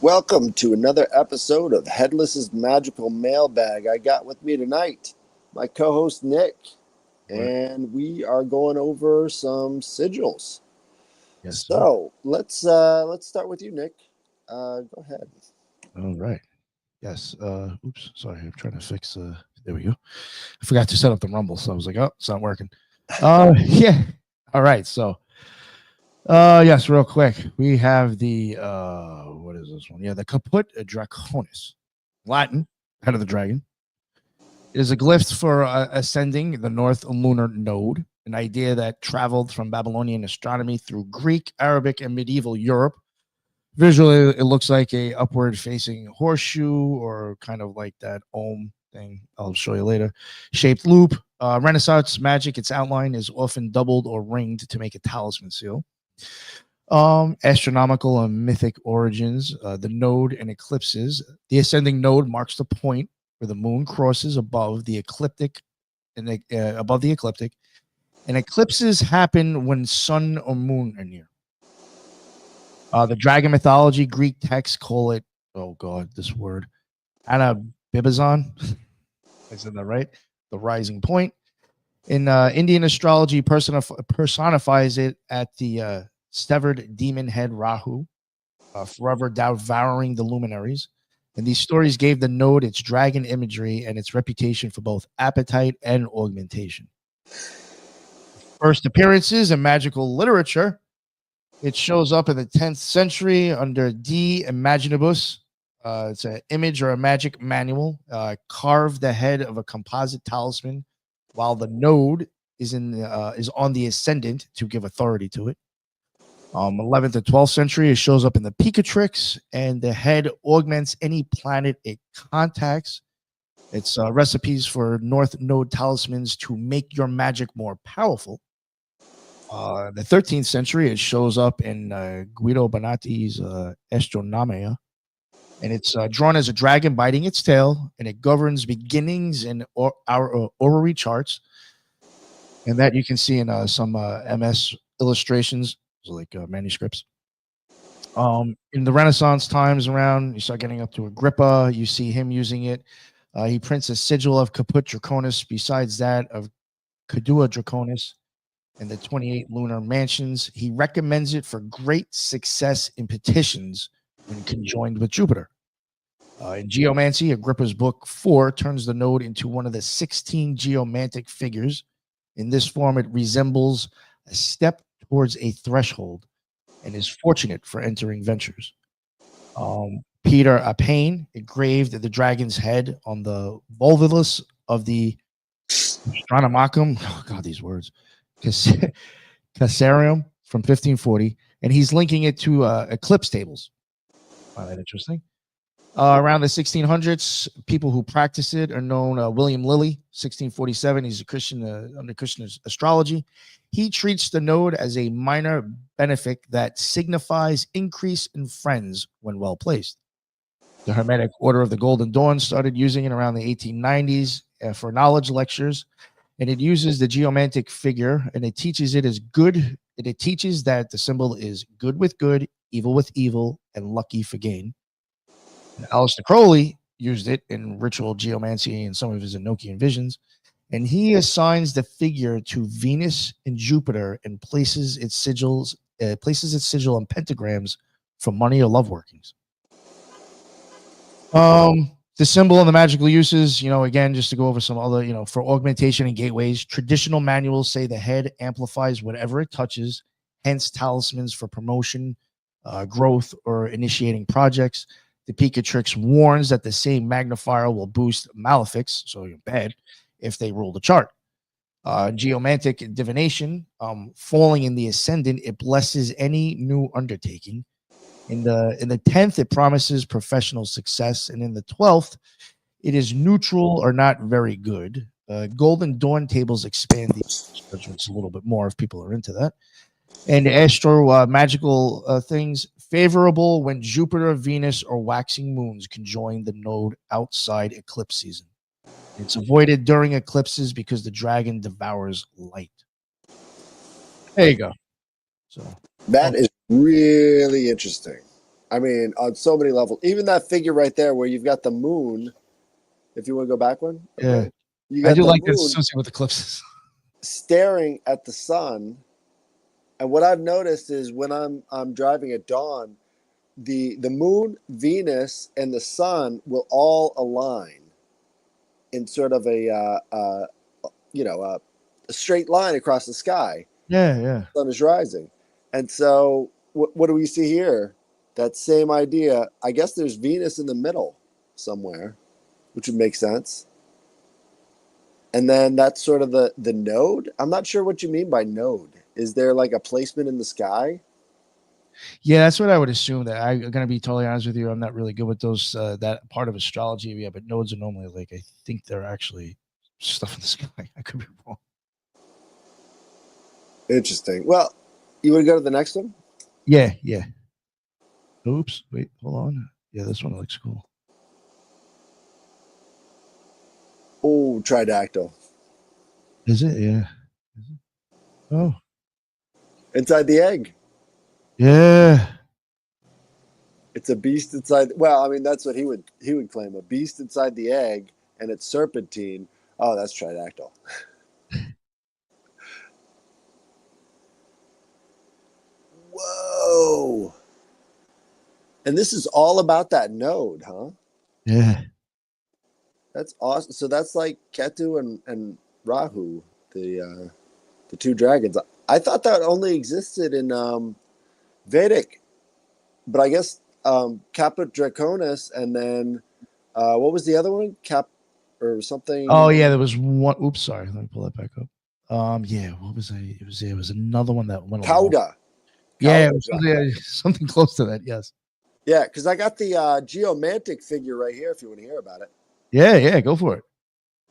Welcome to another episode of Headless's Magical Mailbag. I got with me tonight my co-host Nick, Right. and we are going over some sigils. Yes, sir. So let's start with you, Nick. Go ahead. All right. Yes. Oops. Sorry. I'm trying to fix. There we go. I forgot to set up the rumble, so I was like, oh, it's not working. Yeah. All right. So, yes, real quick, we have the what is this one? Yeah, the Caput Draconis, Latin, head of the dragon. It is a glyph for ascending the North Lunar Node, an idea that traveled from Babylonian astronomy through Greek, Arabic, and medieval Europe. Visually, it looks like a upward facing horseshoe or kind of like that ohm thing. I'll show you later. Shaped loop. Renaissance magic, its outline is often doubled or ringed to make a talisman seal. Astronomical and mythic origins. The node and eclipses. The ascending node marks the point where the moon crosses above the ecliptic, above the ecliptic, and eclipses happen when sun or moon are near. The dragon mythology, Greek texts call it, oh God, this word, Anabibazon. I said that right? The rising point. In Indian astrology, personifies it at the severed demon head Rahu, forever devouring the luminaries. And these stories gave the node its dragon imagery and its reputation for both appetite and augmentation. First appearances in magical literature. It shows up in the 10th century under De Imaginibus. It's an image or a magic manual. Carved the head of a composite talisman, while the node is on the ascendant to give authority to it. 11th to 12th century, it shows up in the Picatrix, and the head augments any planet it contacts. It's recipes for North Node talismans to make your magic more powerful. The 13th century, it shows up in Guido Bonatti's Astronomia, and it's drawn as a dragon biting its tail, and it governs beginnings in our orrery charts, and that you can see in some MS illustrations, so like manuscripts. In the Renaissance times around, you start getting up to Agrippa, you see him using it. He prints a sigil of Caput Draconis besides that of Cadua Draconis and the 28 lunar mansions. He recommends it for great success in petitions when conjoined with Jupiter. In geomancy, Agrippa's book 4 turns the node into one of the 16 geomantic figures. In this form, it resembles a step towards a threshold and is fortunate for entering ventures. Peter Apane engraved the dragon's head on the volvulus of the Astronomicum. Oh, God, these words. Cassarium from 1540, and he's linking it to eclipse tables. Find that interesting. Around the 1600s, people who practice it are known. William Lilly, 1647. He's a Christian under Christian astrology. He treats the node as a minor benefic that signifies increase in friends when well placed. The Hermetic Order of the Golden Dawn started using it around the 1890s for knowledge lectures, and it uses the geomantic figure, and it teaches it as good. And it teaches that the symbol is good with good, evil with evil, and lucky for gain. And Aleister Crowley used it in ritual geomancy and some of his Enochian visions, and he assigns the figure to Venus and Jupiter and places its sigil in pentagrams for money or love workings. The symbol and the magical uses, again, just to go over some other, for augmentation and gateways, traditional manuals say the head amplifies whatever it touches, hence talismans for promotion, growth, or initiating projects. The Picatrix warns that the same magnifier will boost malefics, so you're bad, if they rule the chart. Geomantic divination, falling in the ascendant, it blesses any new undertaking. In the 10th, it promises professional success, and in the 12th, it is neutral or not very good. Golden Dawn tables expand the judgments a little bit more if people are into that. And astro magical things, favorable when Jupiter, Venus, or waxing moons conjoin the node outside eclipse season. It's avoided during eclipses because the dragon devours light. There you go. So That is really interesting. I mean, on so many levels. Even that figure right there where you've got the moon. If you want to go back one, Yeah. okay. You I got do the like that moon associated with eclipses. staring at the sun. And what I've noticed is when I'm driving at dawn, the moon, Venus, and the sun will all align in sort of a straight line across the sky. Yeah, yeah. The sun is rising, and so what do we see here? That same idea. I guess there's Venus in the middle somewhere, which would make sense. And then that's sort of the node. I'm not sure what you mean by node. Is there like a placement in the sky? Yeah, that's what I would assume. That I'm gonna be totally honest with you. I'm not really good with those that part of astrology. Yeah, but nodes are normally like I think they're actually stuff in the sky. I could be wrong. Interesting. Well, you want to go to the next one? Yeah, yeah. Oops, wait, hold on. Yeah, this one looks cool. Oh, tridactyl. Is it? Yeah. Is it? Oh, Inside the egg. yeah. It's a beast inside. Well, I mean, that's what he would claim. A beast inside the egg, and it's serpentine. Oh, that's tridactyl. Whoa. And this is all about that node, huh? Yeah. That's awesome. So that's like Ketu and Rahu, the two dragons. I thought that only existed in Vedic, but I guess Caput Draconis, and then what was the other one? Cap or Oh something? yeah, there was one. Oops, sorry. Let me pull that back up. Yeah, what was I? It was another one that went along. Cauda. Yeah, it Cauda was Draconis. something close to that. Yes. Yeah, because I got the geomantic figure right here. If you want to hear about it. Yeah, yeah. Go for it.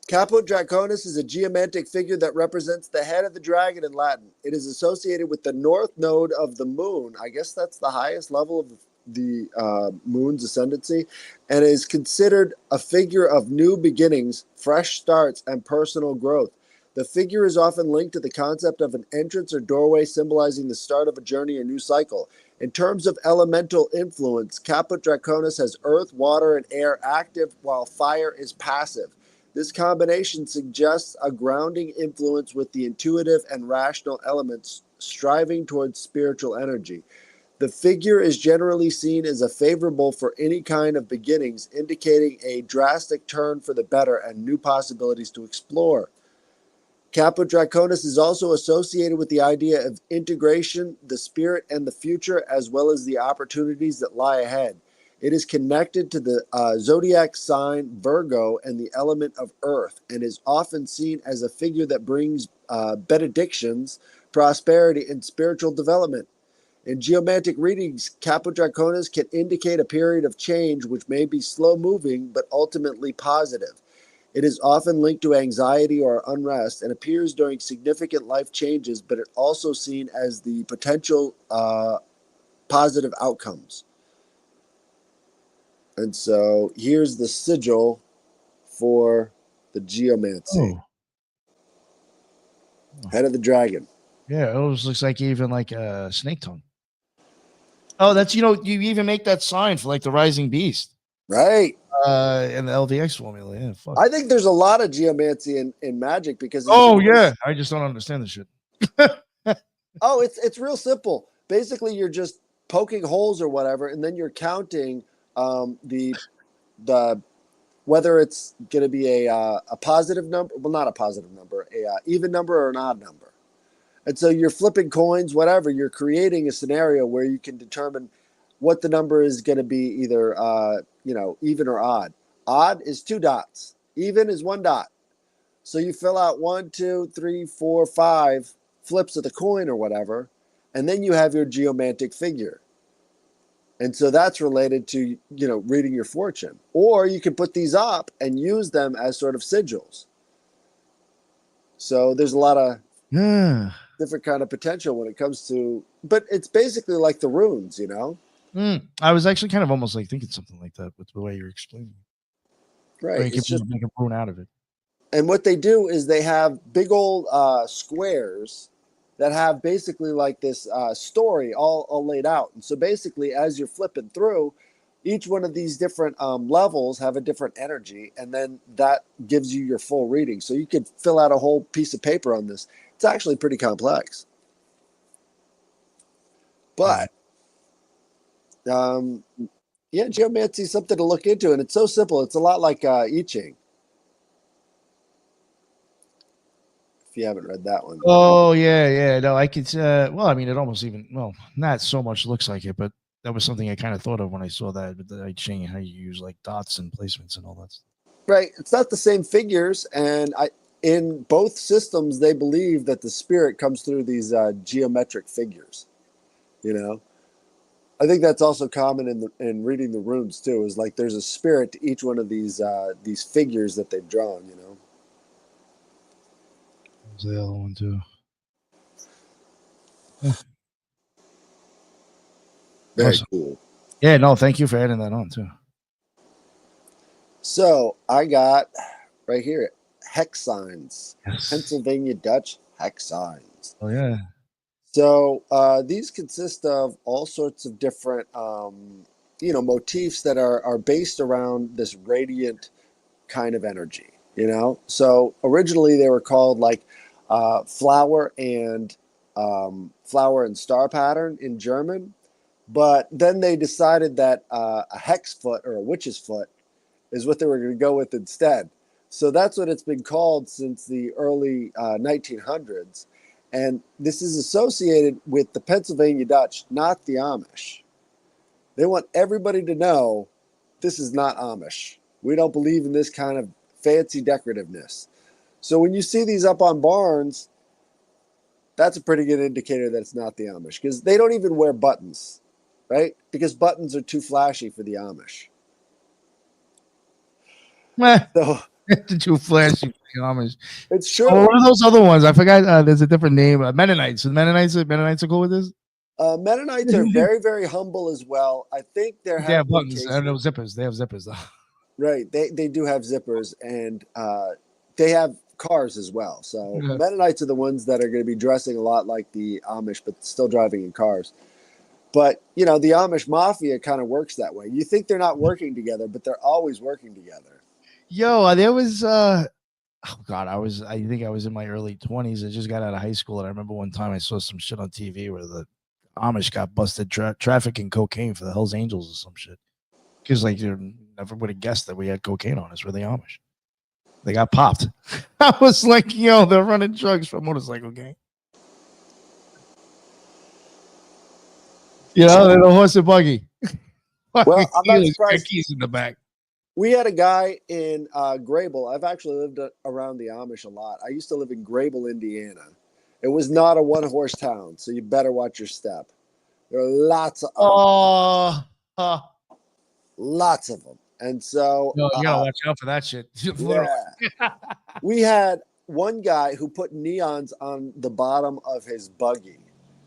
Caput Draconis is a geomantic figure that represents the head of the dragon in Latin. It is associated with the north node of the moon. I guess that's the highest level of the moon's ascendancy, and is considered a figure of new beginnings, fresh starts, and personal growth. The figure is often linked to the concept of an entrance or doorway symbolizing the start of a journey or new cycle. In terms of elemental influence, Caput Draconis has earth, water, and air active, while fire is passive. This combination suggests a grounding influence with the intuitive and rational elements striving towards spiritual energy. The figure is generally seen as a favorable for any kind of beginnings, indicating a drastic turn for the better and new possibilities to explore. Caput Draconis is also associated with the idea of integration, the spirit, and the future, as well as the opportunities that lie ahead. It is connected to the zodiac sign Virgo and the element of earth, and is often seen as a figure that brings benedictions, prosperity, and spiritual development. In geomantic readings, Caput Draconis can indicate a period of change which may be slow moving but ultimately positive. It is often linked to anxiety or unrest and appears during significant life changes, but it also seen as the potential positive outcomes. And so here's the sigil for the geomancy. Oh, Head of the dragon. yeah. It almost looks like even like a snake tongue. Oh, that's you even make that sign for like the rising beast. Right. And the LVX formula. Yeah, fuck. I think there's a lot of geomancy in magic because it's Oh yeah. I just don't understand this shit. it's real simple. Basically, you're just poking holes or whatever, and then you're counting the whether it's going to be a positive number, well, not a positive number, a even number or an odd number. And so you're flipping coins, whatever. You're creating a scenario where you can determine what the number is going to be, either even or odd. Odd is two dots. Even is one dot. So you fill out 1, 2, 3, 4, 5 flips of the coin or whatever, and then you have your geomantic figure. And so that's related to, reading your fortune. Or you can put these up and use them as sort of sigils. So there's a lot of Yeah. different kind of potential when it comes to, but it's basically like the runes, I was actually kind of almost like thinking something like that with the way you're explaining it. Or Right. you It's could just, make a rune out of it. and what they do is they have big old squares that have basically like this story all laid out. And so basically, as you're flipping through, each one of these different levels have a different energy, and then that gives you your full reading. So you could fill out a whole piece of paper on this. It's actually pretty complex. But yeah, geomancy is something to look into, and it's so simple. It's a lot like I Ching. If you haven't read that one. Oh yeah. No, I could. Well, I mean, it almost even not so much looks like it, but that was something I kind of thought of when I saw that with the I Ching, how you use like dots and placements and all that stuff. Right. It's not the same figures, and in both systems they believe that the spirit comes through these geometric figures. You know, I think that's also common in reading the runes too. Is like there's a spirit to each one of these figures that they've drawn. You know. There's the other one too. Very Awesome. cool. Yeah. No, thank you for adding that on too. So I got right here Hex Signs, Yes. Pennsylvania Dutch Hex Signs. Oh yeah. So these consist of all sorts of different, motifs that are based around this radiant kind of energy. You know, so originally they were called like flower and star pattern in German, but then they decided that a hex foot or a witch's foot is what they were going to go with instead. So that's what it's been called since the early 1900s. And this is associated with the Pennsylvania Dutch, not the Amish. They want everybody to know this is not Amish. We don't believe in this kind of fancy decorativeness. So when you see these up on barns, that's a pretty good indicator that it's not the Amish, because they don't even wear buttons, right? Because buttons are too flashy for the Amish. So too flashy. Amish. It's true. Oh, what are those other ones? I forgot. There's a different name. Mennonites. Mennonites are cool with this. Mennonites are very, very humble as well. I think they have buttons. I don't know zippers. They have zippers though. Right. They do have zippers, and they have cars as well. So Mennonites are the ones that are going to be dressing a lot like the Amish, but still driving in cars. But the Amish mafia kind of works that way. You think they're not working together, but they're always working together. Yo, there was oh god, I think I was in my early 20s. I just got out of high school, and I remember one time I saw some shit on TV where the Amish got busted trafficking cocaine for the Hells Angels or some shit. Because like you never would have guessed that we had cocaine on us. We're the Amish. They got popped. I was like, yo, they're running drugs for a motorcycle gang. They're a horse and buggy. Well, I'm not surprised. Keys in the back. We had a guy in Grable. I've actually lived around the Amish a lot. I used to live in Grable, Indiana. It was not a one-horse town, so you better watch your step. There are lots of lots of them. And so you gotta watch out for that shit. Yeah. We had one guy who put neons on the bottom of his buggy,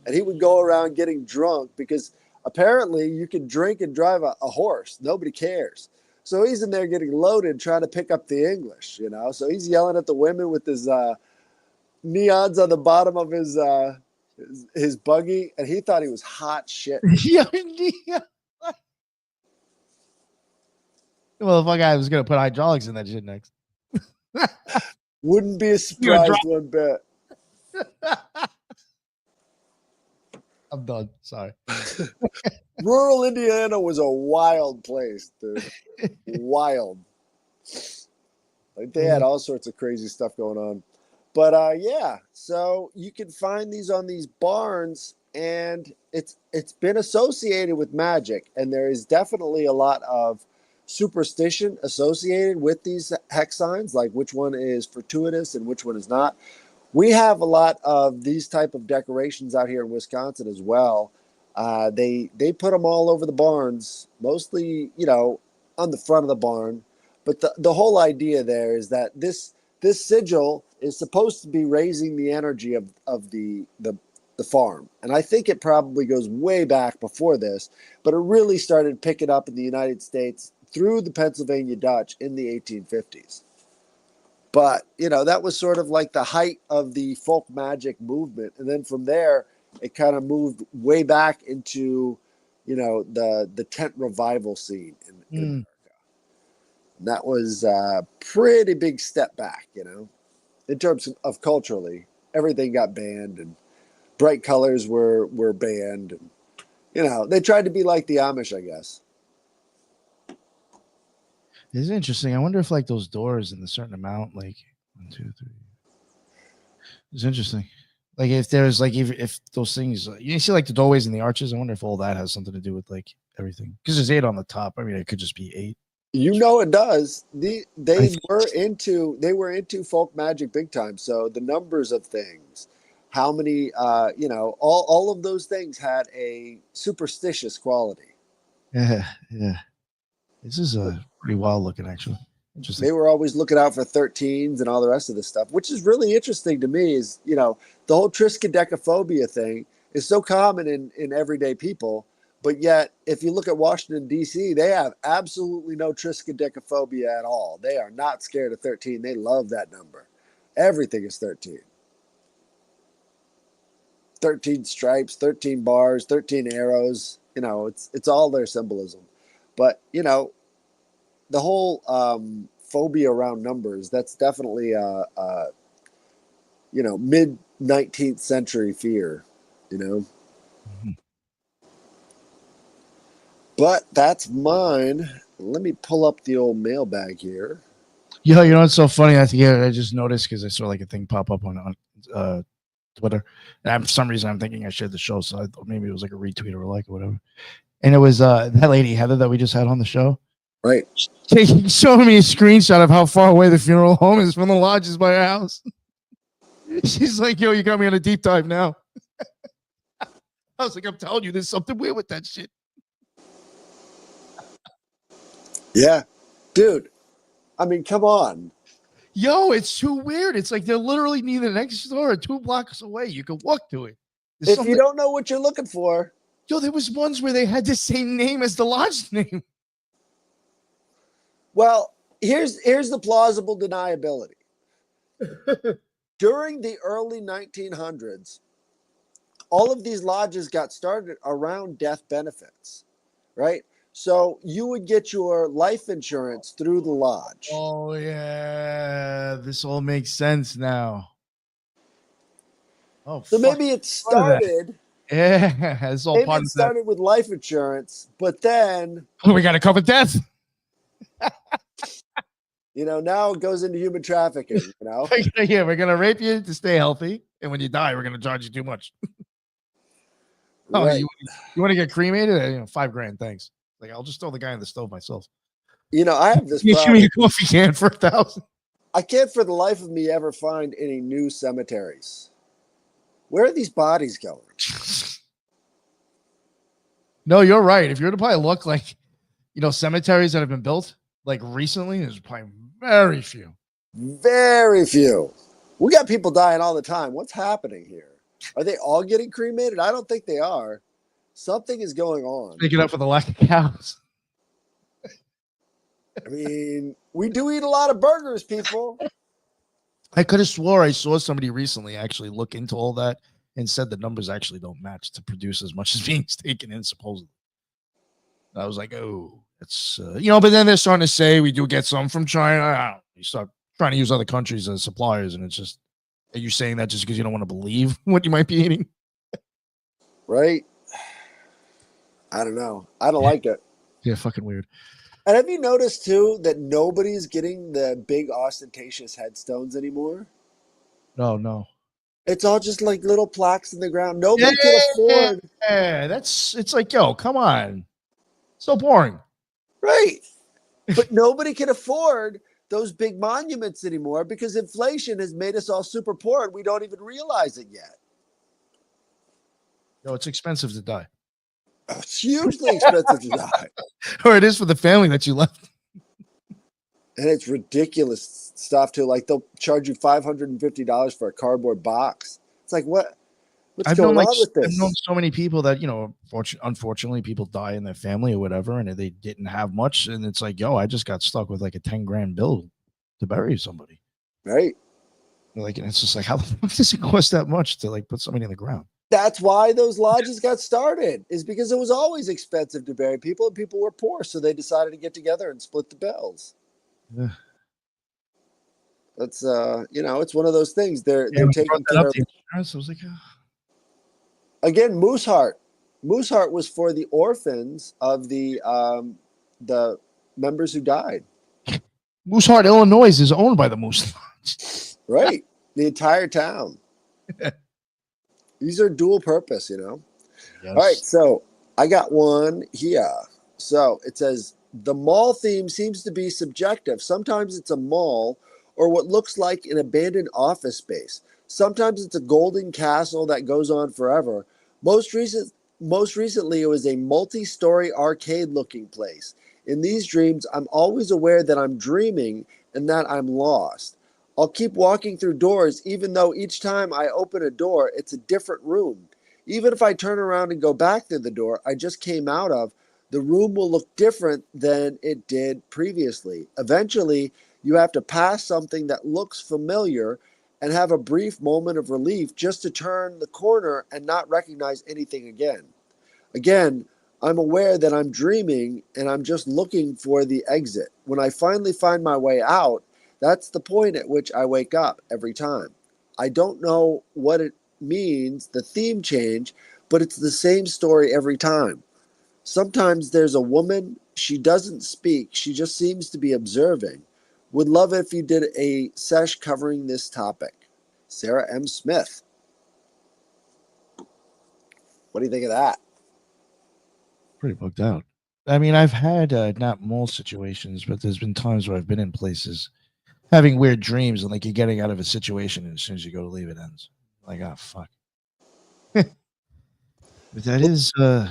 and he would go around getting drunk because apparently you can drink and drive a horse. Nobody cares. So he's in there getting loaded, trying to pick up the English, So he's yelling at the women with his neons on the bottom of his buggy, and he thought he was hot shit. Well, if I was gonna put hydraulics in that shit next, wouldn't be a surprise one bit. I'm done. Sorry. Rural Indiana was a wild place, dude. Wild. Like they had all sorts of crazy stuff going on. But yeah, so you can find these on these barns, and it's been associated with magic, and there is definitely a lot of superstition associated with these hex signs, like which one is fortuitous and which one is not. We have a lot of these type of decorations out here in Wisconsin as well. They put them all over the barns, mostly on the front of the barn. But the whole idea there is that this sigil is supposed to be raising the energy of the farm, and I think it probably goes way back before this, but it really started picking up in the United States through the Pennsylvania Dutch in the 1850s. But, that was sort of like the height of the folk magic movement. And then from there, it kind of moved way back into, the tent revival scene in America. And that was a pretty big step back, in terms of culturally. Everything got banned and bright colors were banned. And, they tried to be like the Amish, I guess. It's interesting. I wonder if like those doors in a certain amount, like 1, 2, 3. It's interesting. Like if there's like if those things you see like the doorways and the arches, I wonder if all that has something to do with like everything. Because there's 8 on the top. I mean, it could just be 8. It does. They were into folk magic big time. So the numbers of things, how many, all of those things had a superstitious quality. Yeah. This is pretty wild looking, actually. Interesting. They were always looking out for 13s and all the rest of this stuff, which is really interesting to me. Is the whole triskaidekaphobia thing is so common in everyday people, but yet if you look at Washington D.C., they have absolutely no triskaidekaphobia at all. They are not scared of 13. They love that number. Everything is 13. 13 stripes, 13 bars, 13 arrows. It's all their symbolism. But, the whole phobia around numbers, that's definitely a mid-19th century fear, Mm-hmm. But that's mine. Let me pull up the old mailbag here. Yeah, it's so funny. I just noticed because I saw like a thing pop up on Twitter. And for some reason, I'm thinking I shared the show, so I thought maybe it was like a retweet or a like or whatever. And it was that lady Heather that we just had on the show. Right. Showing me a screenshot of how far away the funeral home is from the lodges by her house. She's like, "Yo, you got me on a deep dive now." I was like, "I'm telling you, there's something weird with that shit." Yeah, dude. I mean, come on. Yo, it's too weird. It's like they're literally neither next door or 2 blocks away. You can walk to it. If you don't know what you're looking for. Yo, there was ones where they had the same name as the lodge name. Well, here's the plausible deniability. During the early 1900s, all of these lodges got started around death benefits, right? So you would get your life insurance through the lodge. Oh, yeah. This all makes sense now. Oh, so maybe it started. Yeah, it's all part of that. It started with life insurance, but then we got to cover death. Now it goes into human trafficking. Yeah, we're gonna rape you to stay healthy, and when you die, we're gonna charge you too much. Oh, right. You want to get cremated? $5,000, thanks. Like, I'll just throw the guy in the stove myself. I have this. You give me a coffee can for $1,000. I can't for the life of me ever find any new cemeteries. Where are these bodies going? No, you're right. If you were to probably look like, cemeteries that have been built like recently, there's probably very few. Very few. We got people dying all the time. What's happening here? Are they all getting cremated? I don't think they are. Something is going on. Make it up for the lack of cows. I mean, we do eat a lot of burgers, people. I could have swore I saw somebody recently actually look into all that and said the numbers actually don't match to produce as much as being taken in, supposedly. I was like, oh, it's, but then they're starting to say we do get some from China. You start trying to use other countries as suppliers, and it's just, are you saying that just because you don't want to believe what you might be eating? Right? I don't know. I don't like it. Yeah, fucking weird. And have you noticed, too, that nobody's getting the big ostentatious headstones anymore? No. It's all just like little plaques in the ground. Nobody can afford. Yeah, it's like, yo, come on. So boring. Right. But nobody can afford those big monuments anymore because inflation has made us all super poor and we don't even realize it yet. No, it's expensive to die. It's hugely expensive to die. Or it is for the family that you left. And it's ridiculous stuff too. Like they'll charge you $550 for a cardboard box. It's like, what's going on with this? I've known so many people that, unfortunately people die in their family or whatever, and they didn't have much. And it's like, yo, I just got stuck with like a $10,000 bill to bury somebody. Right. Like, and it's just like, how the fuck does it cost that much to like put somebody in the ground? That's why those lodges got started, is because it was always expensive to bury people and people were poor. So they decided to get together and split the bills. Yeah. That's it's one of those things. Yeah, They're when you brought taking that up, care of, the insurance, I was like, oh. again, Mooseheart. Mooseheart was for the orphans of the members who died. Moose Heart, Illinois is owned by the Moose Lodge. Right. The entire town. These are dual purpose, All right, Yes. so I got one here. So it says the mall theme seems to be subjective. Sometimes it's a mall or what looks like an abandoned office space. Sometimes it's a golden castle that goes on forever. Most recent, most recently, it was a multi-story arcade-looking place. In these dreams, I'm always aware that I'm dreaming and that I'm lost. I'll keep walking through doors, even though each time I open a door, it's a different room. Even if I turn around and go back through the door I just came out of, the room will look different than it did previously. Eventually, you have to pass something that looks familiar and have a brief moment of relief just to turn the corner and not recognize anything again. Again, I'm aware that I'm dreaming and I'm just looking for the exit. When I finally find my way out, that's the point at which I wake up every time. I don't know what it means, the theme change, but it's the same story every time. Sometimes there's a woman, she doesn't speak, she just seems to be observing. Would love if you did a sesh covering this topic. Sarah M. Smith. What do you think of that? Pretty bugged out. I mean, I've had not mall situations, but there's been times where I've been in places having weird dreams and like you're getting out of a situation and as soon as you go to leave, it ends. Like, oh, fuck. But that is, I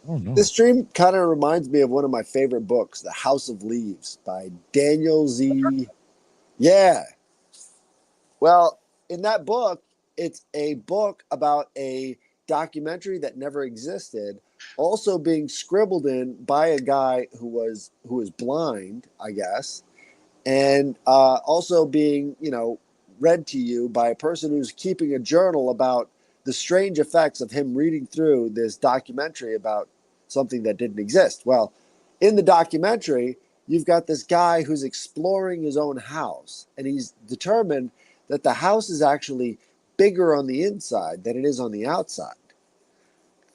don't know. This dream kind of reminds me of one of my favorite books, The House of Leaves by Daniel Z. Yeah. Well, in that book, it's a book about a documentary that never existed, also being scribbled in by a guy who was blind, I guess, and also being read to you by a person who's keeping a journal about the strange effects of him reading through this documentary about something that didn't exist. Well, in the documentary, you've got this guy who's exploring his own house, and he's determined that the house is actually bigger on the inside than it is on the outside.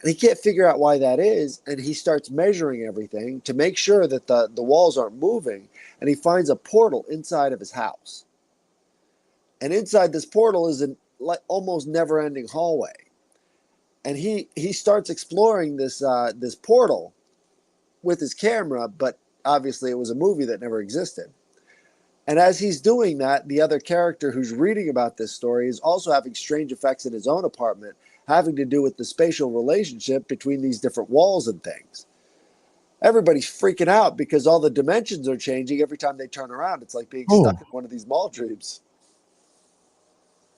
And he can't figure out why that is. And he starts measuring everything to make sure that the walls aren't moving. And he finds a portal inside of his house. And inside this portal is an like almost never ending hallway. And he starts exploring this portal with his camera, but obviously it was a movie that never existed. And as he's doing that, the other character who's reading about this story is also having strange effects in his own apartment, having to do with the spatial relationship between these different walls and things. Everybody's freaking out because all the dimensions are changing every time they turn around. It's like being Oh, stuck in one of these mall dreams.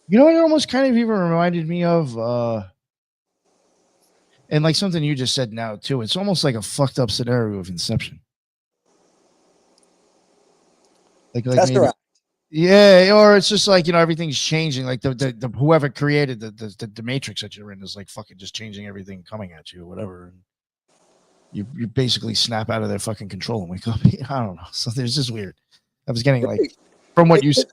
you know what? It almost kind of even reminded me of, and like something you just said now too. It's almost like a fucked up scenario of Inception. Like maybe, Tesseract. yeah, or it's just like everything's changing. Like the whoever created the matrix that you're in is like fucking just changing everything coming at you or whatever. And you basically snap out of their fucking control and wake up. I don't know. So there's just weird. I was getting like Right. from what you It, said.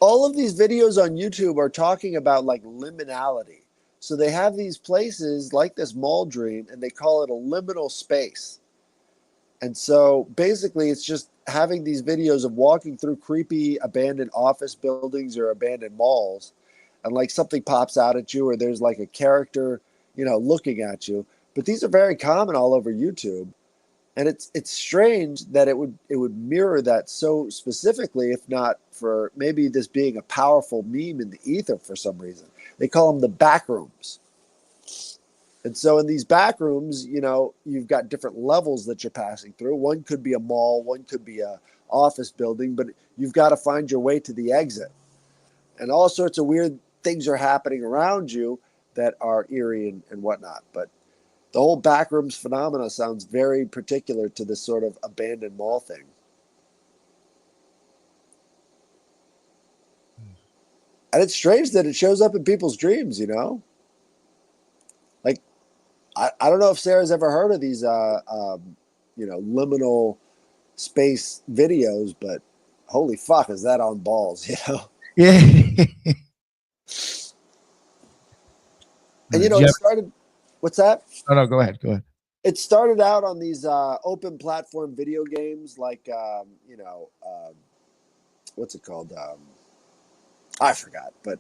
all of these videos on YouTube are talking about like liminality. So they have these places like this mall dream and they call it a liminal space. And so basically it's just having these videos of walking through creepy abandoned office buildings or abandoned malls and like something pops out at you or there's like a character, looking at you. But these are very common all over YouTube. And it's strange that it would mirror that so specifically, if not for maybe this being a powerful meme in the ether for some reason. They call them the back rooms. And so in these back rooms, you've got different levels that you're passing through. One could be a mall, one could be a office building, but you've got to find your way to the exit. And all sorts of weird things are happening around you that are eerie and whatnot. But the whole backrooms phenomena sounds very particular to this sort of abandoned mall thing. And it's strange that it shows up in people's dreams, you know? Like, I don't know if Sarah's ever heard of these, liminal space videos, but holy fuck, is that on balls, you know? Yeah. And, Yeah. it started, what's that? Oh, no, go ahead. Go ahead. It started out on these open platform video games like, what's it called? I forgot, but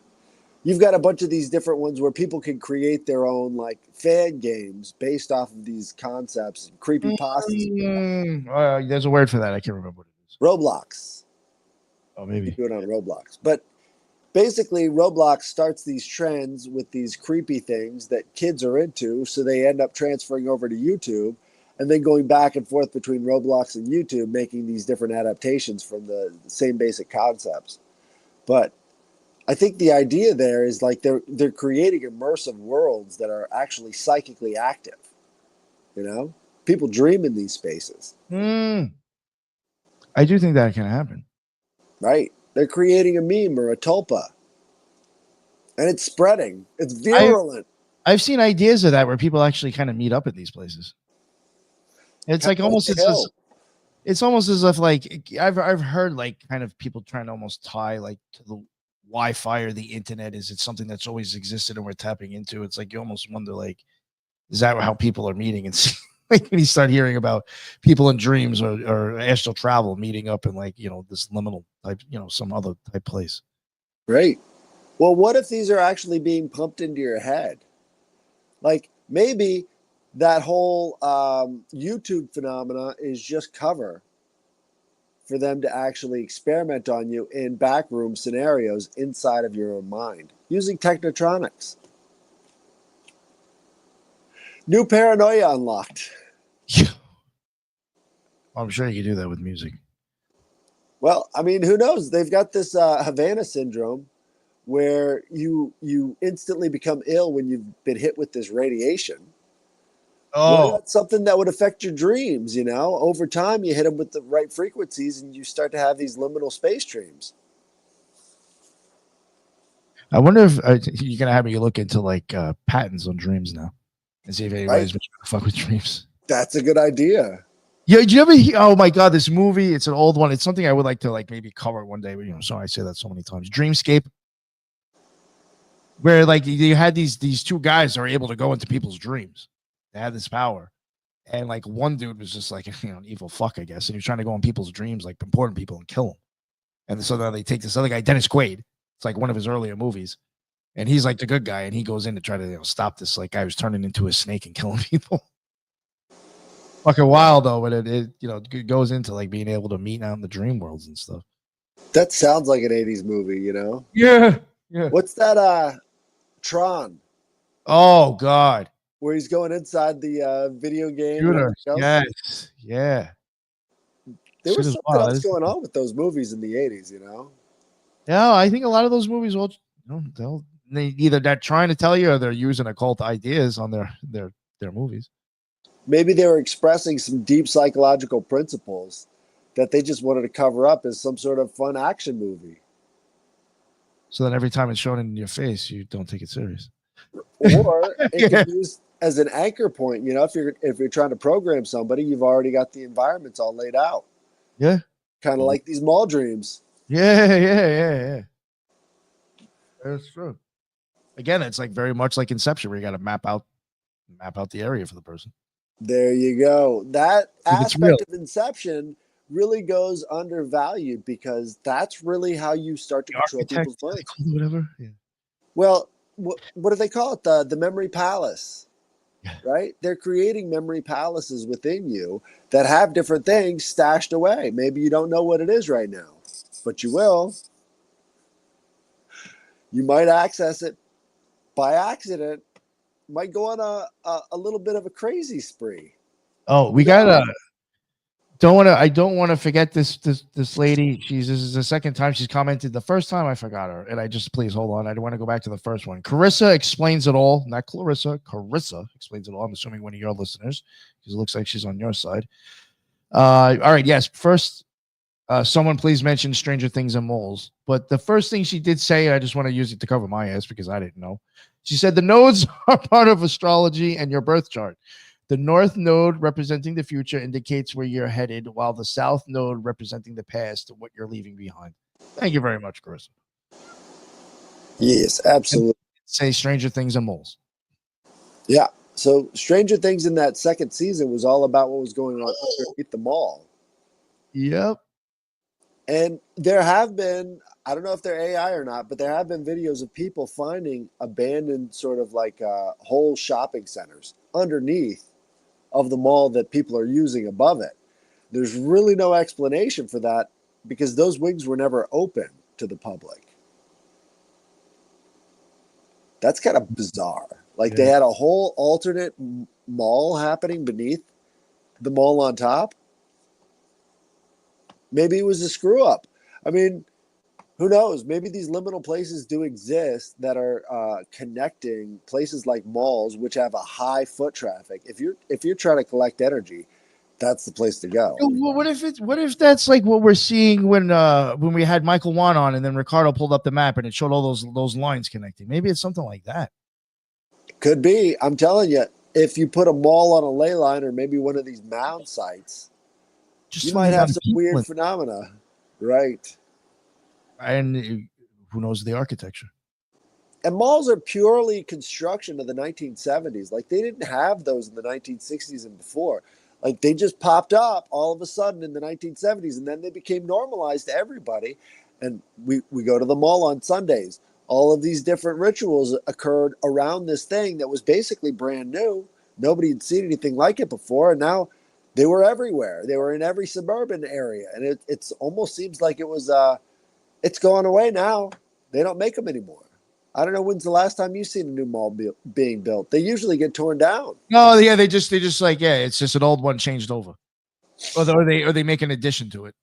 you've got a bunch of these different ones where people can create their own like fan games based off of these concepts and creepy pastas. There's a word for that. I can't remember what it is. Roblox. Oh, You maybe. do it on Roblox. But basically, Roblox starts these trends with these creepy things that kids are into. So they end up transferring over to YouTube and then going back and forth between Roblox and YouTube, making these different adaptations from the same basic concepts. But I think the idea there is like they're creating immersive worlds that are actually psychically active. You know, people dream in these spaces. I do think that can happen. Right? They're creating a meme or a tulpa, and it's spreading. It's virulent. I've seen ideas of that where people actually kind of meet up at these places. It's like almost it's almost as if like I've heard like kind of people trying to almost tie like to the Wi-Fi or the internet. Is it something that's always existed and we're tapping into? It's like you almost wonder like, is that how people are meeting? And like when you start hearing about people in dreams or astral travel meeting up in like this liminal type some other type place. Right. Well, what if these are actually being pumped into your head? Like maybe that whole YouTube phenomena is just cover for them to actually experiment on you in backroom scenarios inside of your own mind using technotronics. New paranoia unlocked. I'm sure you can do that with music. Well, I mean, who knows? They've got this Havana syndrome where you instantly become ill when you've been hit with this radiation. Oh, that's something that would affect your dreams. Over time, you hit them with the right frequencies, and you start to have these liminal space dreams. I wonder if you're gonna have me look into like patents on dreams now, and see if anybody's been trying to fuck with dreams. That's a good idea. Yeah, did you ever hear? Oh my god, this movie! It's an old one. It's something I would like to like maybe cover one day. Sorry I say that so many times. Dreamscape, where like you had these two guys that are able to go into people's dreams. They had this power, and like one dude was just like an evil fuck, I guess, and he was trying to go in people's dreams, like important people, and kill them. And so now they take this other guy, Dennis Quaid. It's like one of his earlier movies, and he's like the good guy, and he goes in to try to stop this like guy who's turning into a snake and killing people. Fucking wild though, but it goes into like being able to meet out in the dream worlds and stuff. That sounds like an 80s movie, Yeah. What's that Tron? Oh god. Where he's going inside the video game. Yes. Yeah. There was something else going on with those movies in the 80s, Yeah, I think a lot of those movies will they either they're trying to tell you or they're using occult ideas on their movies. Maybe they were expressing some deep psychological principles that they just wanted to cover up as some sort of fun action movie. So that every time it's shown in your face, you don't take it serious. Or it can be used as an anchor point. If you're trying to program somebody, you've already got the environments all laid out. Yeah. Kind of like these mall dreams. Yeah. That's true. Again, it's like very much like Inception, where you got to map out the area for the person. There you go. That aspect of Inception really goes undervalued because that's really how you start to control people's minds. Whatever. Yeah. Well, what do they call it? The memory palace, right? They're creating memory palaces within you that have different things stashed away. Maybe you don't know what it is right now, but you will. You might access it by accident. Might go on a little bit of a crazy spree. Oh, we gotta. I don't want to forget this lady. This is the second time she's commented. The first time I forgot her, and please hold on. I don't want to go back to the first one. Carissa explains it all, not Clarissa. Carissa explains it all. I'm assuming one of your listeners, because it looks like she's on your side. All right. Yes. First, Someone please mention Stranger Things and moles. But the first thing she did say, I just want to use it to cover my ass because I didn't know. She said the nodes are part of astrology and your birth chart. The north node representing the future indicates where you're headed, while the south node representing the past, what you're leaving behind. Thank you very much, Chris. Yes, absolutely. Say Stranger Things and moles. Yeah. So Stranger Things in that second season was all about what was going on underneath the mall. Yep. And there have been, I don't know if they're AI or not, but there have been videos of people finding abandoned sort of like whole shopping centers underneath of the mall that people are using above it. There's really no explanation for that because those wings were never open to the public. That's kind of bizarre. Like they had a whole alternate mall happening beneath the mall on top. Maybe it was a screw up. I mean, who knows? Maybe these liminal places do exist that are connecting places like malls, which have a high foot traffic. If you're trying to collect energy, that's the place to go. Well, what if that's like what we're seeing when we had Michael Wan on, and then Ricardo pulled up the map and it showed all those lines connecting. Maybe it's something like that. Could be. I'm telling you, if you put a mall on a ley line or maybe one of these mound sites, you might have some weird phenomena, right? And who knows the architecture? And malls are purely construction of the 1970s. Like they didn't have those in the 1960s and before. Like they just popped up all of a sudden in the 1970s, and then they became normalized to everybody. And we go to the mall on Sundays. All of these different rituals occurred around this thing that was basically brand new. Nobody had seen anything like it before, and now they were everywhere. They were in every suburban area, and it's almost seems like it was. It's going away now. They don't make them anymore. I don't know when's the last time you've seen a new mall being built. They usually get torn down. No, yeah, they just like it's just an old one changed over, or they make an addition to it.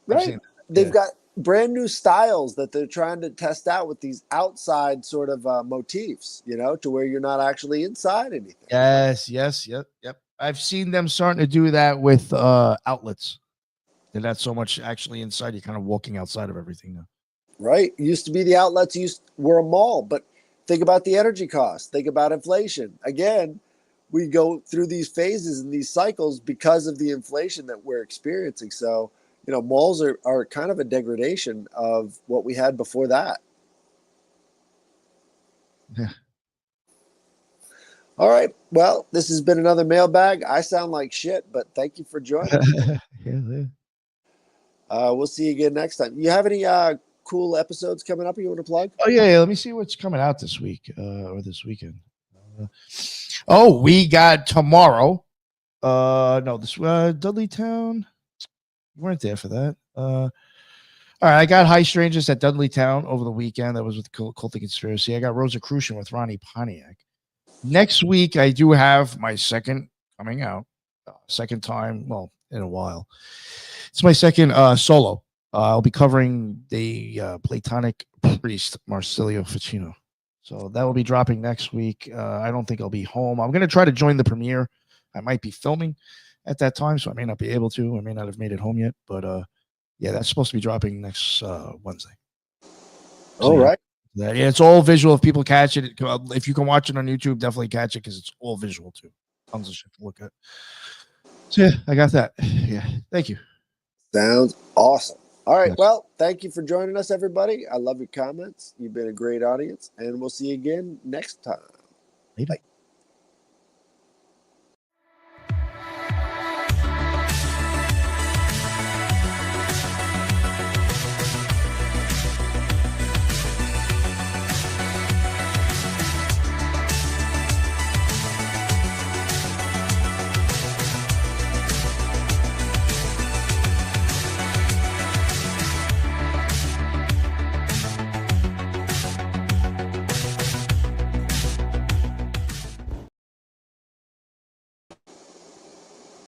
Right. They've got brand new styles that they're trying to test out with these outside sort of motifs, to where you're not actually inside anything. Yes, yep. I've seen them starting to do that with outlets. They're not so much actually inside. You're kind of walking outside of everything now. Right. Used to be the outlets were a mall, but think about the energy costs. Think about inflation. Again, we go through these phases and these cycles because of the inflation that we're experiencing. So, malls are kind of a degradation of what we had before that. Yeah. All right. Well, this has been another mailbag. I sound like shit, but thank you for joining. Yeah. We'll see you again next time. You have any cool episodes coming up you want to plug? Oh yeah, let me see what's coming out this week or this weekend. We got tomorrow. This Dudleytown. You weren't there for that. All right, I got High Strangers at Dudleytown over the weekend. That was with Cultic Conspiracy. I got Rosicrucian with Ronnie Pontiac. Next week, I do have my second coming out. Second time, well, in a while. It's my second solo. I'll be covering the Platonic priest, Marsilio Ficino. So that will be dropping next week. I don't think I'll be home. I'm going to try to join the premiere. I might be filming at that time, so I may not be able to. I may not have made it home yet. But yeah, that's supposed to be dropping next Wednesday. All right. Yeah, it's all visual. If people catch it, if you can watch it on YouTube, definitely catch it because it's all visual too. Tons of shit to look at. So yeah, I got that. Yeah, thank you. Sounds awesome. All right. Well, thank you for joining us, everybody. I love your comments. You've been a great audience, and we'll see you again next time. Later. Bye.